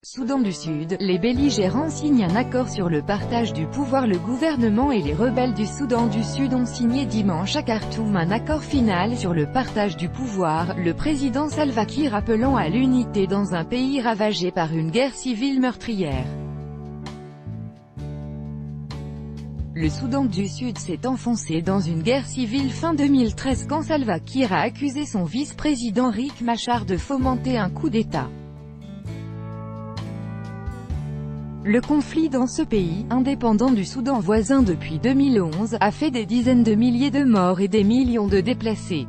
Soudan du Sud, les belligérants signent un accord sur le partage du pouvoir. Le gouvernement et les rebelles du Soudan du Sud ont signé dimanche à Khartoum un accord final sur le partage du pouvoir, le président Salva Kiir appelant à l'unité dans un pays ravagé par une guerre civile meurtrière. Le Soudan du Sud s'est enfoncé dans une guerre civile fin 2013 quand Salva Kiir a accusé son vice-président Riek Machar de fomenter un coup d'État. Le conflit dans ce pays, indépendant du Soudan voisin depuis 2011, a fait des dizaines de milliers de morts et des millions de déplacés.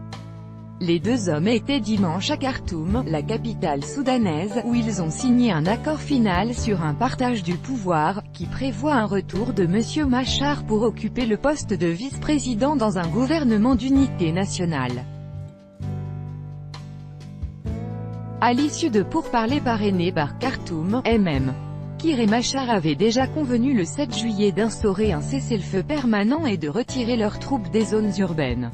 Les deux hommes étaient dimanche à Khartoum, la capitale soudanaise, où ils ont signé un accord final sur un partage du pouvoir, qui prévoit un retour de M. Machar pour occuper le poste de vice-président dans un gouvernement d'unité nationale. À l'issue de pourparlers parrainés par Khartoum, Kiir et Machar avaient déjà convenu le 7 juillet d'instaurer un cessez-le-feu permanent et de retirer leurs troupes des zones urbaines.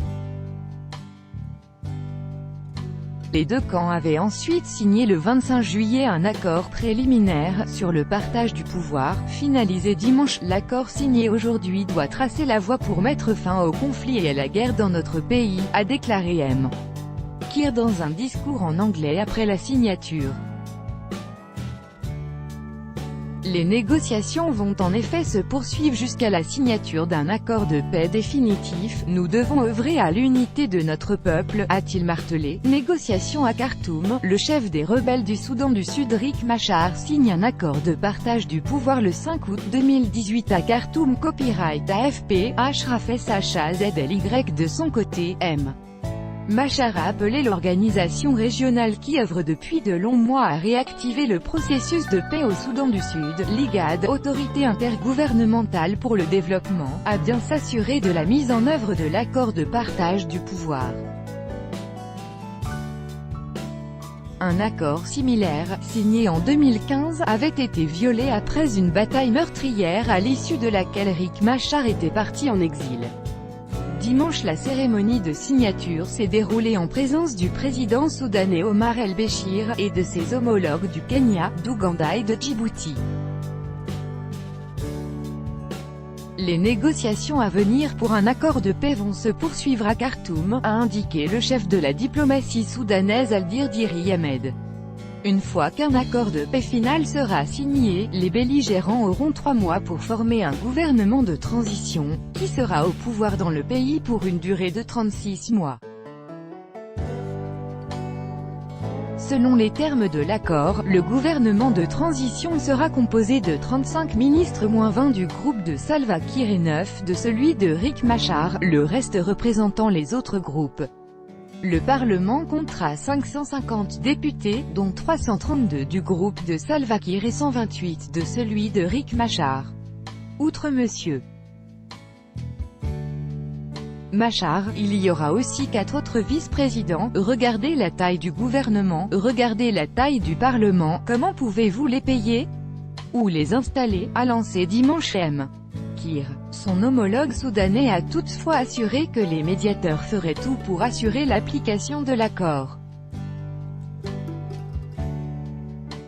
Les deux camps avaient ensuite signé le 25 juillet un accord préliminaire sur le partage du pouvoir, finalisé dimanche. L'accord signé aujourd'hui doit tracer la voie pour mettre fin au conflit et à la guerre dans notre pays, a déclaré Kiir dans un discours en anglais après la signature. Les négociations vont en effet se poursuivre jusqu'à la signature d'un accord de paix définitif. Nous devons œuvrer à l'unité de notre peuple, a-t-il martelé. Négociations à Khartoum, le chef des rebelles du Soudan du Sud Riek Machar signe un accord de partage du pouvoir le 5 août 2018 à Khartoum. Copyright AFP, Ashraf SHAZLY. De son côté, Machar a appelé l'organisation régionale qui œuvre depuis de longs mois à réactiver le processus de paix au Soudan du Sud, l'IGAD, autorité intergouvernementale pour le développement, à bien s'assurer de la mise en œuvre de l'accord de partage du pouvoir. Un accord similaire, signé en 2015, avait été violé après une bataille meurtrière à l'issue de laquelle Riek Machar était parti en exil. Dimanche, la cérémonie de signature s'est déroulée en présence du président soudanais Omar el-Béchir, et de ses homologues du Kenya, d'Ouganda et de Djibouti. Les négociations à venir pour un accord de paix vont se poursuivre à Khartoum, a indiqué le chef de la diplomatie soudanaise Al-Dirdiri Ahmed. Une fois qu'un accord de paix final sera signé, les belligérants auront 3 mois pour former un gouvernement de transition, qui sera au pouvoir dans le pays pour une durée de 36 mois. Selon les termes de l'accord, le gouvernement de transition sera composé de 35 ministres moins 20 du groupe de Salva Kiir et 9 de celui de Riek Machar, le reste représentant les autres groupes. Le Parlement comptera 550 députés, dont 332 du groupe de Salva Kiir et 128 de celui de Riek Machar. Outre M. Machar, il y aura aussi 4 autres vice-présidents. Regardez la taille du gouvernement, regardez la taille du Parlement, comment pouvez-vous les payer ou les installer, a lancé dimanche Kiir. Son homologue soudanais a toutefois assuré que les médiateurs feraient tout pour assurer l'application de l'accord.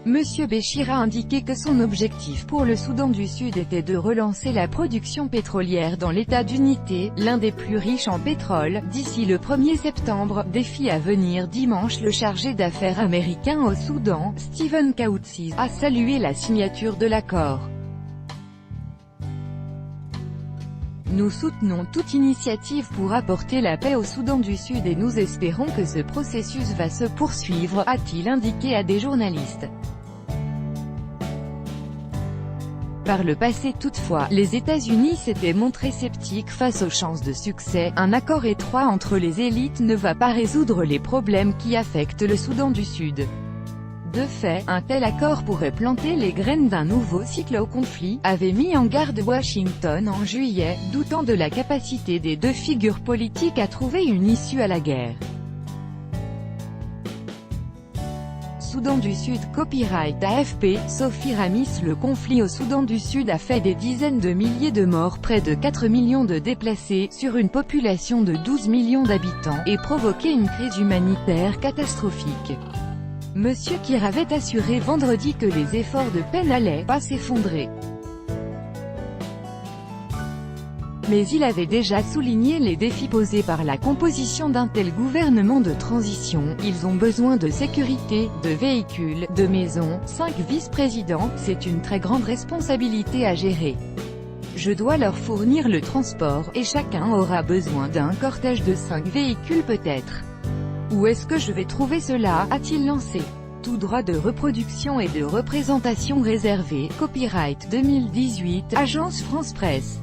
M. Béchir a indiqué que son objectif pour le Soudan du Sud était de relancer la production pétrolière dans l'état d'unité, l'un des plus riches en pétrole, d'ici le 1er septembre. Défi à venir. Dimanche, le chargé d'affaires américain au Soudan, Stephen Kautsis, a salué la signature de l'accord. Nous soutenons toute initiative pour apporter la paix au Soudan du Sud et nous espérons que ce processus va se poursuivre, a-t-il indiqué à des journalistes. Par le passé toutefois, les États-Unis s'étaient montrés sceptiques face aux chances de succès. Un accord étroit entre les élites ne va pas résoudre les problèmes qui affectent le Soudan du Sud. De fait, un tel accord pourrait planter les graines d'un nouveau cycle au conflit, avait mis en garde Washington en juillet, doutant de la capacité des deux figures politiques à trouver une issue à la guerre. Soudan du Sud. Copyright AFP, Sophie Ramis. Le conflit au Soudan du Sud a fait des dizaines de milliers de morts, près de 4 millions de déplacés, sur une population de 12 millions d'habitants, et provoqué une crise humanitaire catastrophique. Monsieur Kir avait assuré vendredi que les efforts de paix n'allaient pas s'effondrer. Mais il avait déjà souligné les défis posés par la composition d'un tel gouvernement de transition. Ils ont besoin de sécurité, de véhicules, de maisons, 5 vice-présidents, c'est une très grande responsabilité à gérer. Je dois leur fournir le transport, et chacun aura besoin d'un cortège de 5 véhicules peut-être. Où est-ce que je vais trouver cela, a-t-il lancé. Tout droit de reproduction et de représentation réservé, copyright 2018, Agence France Presse.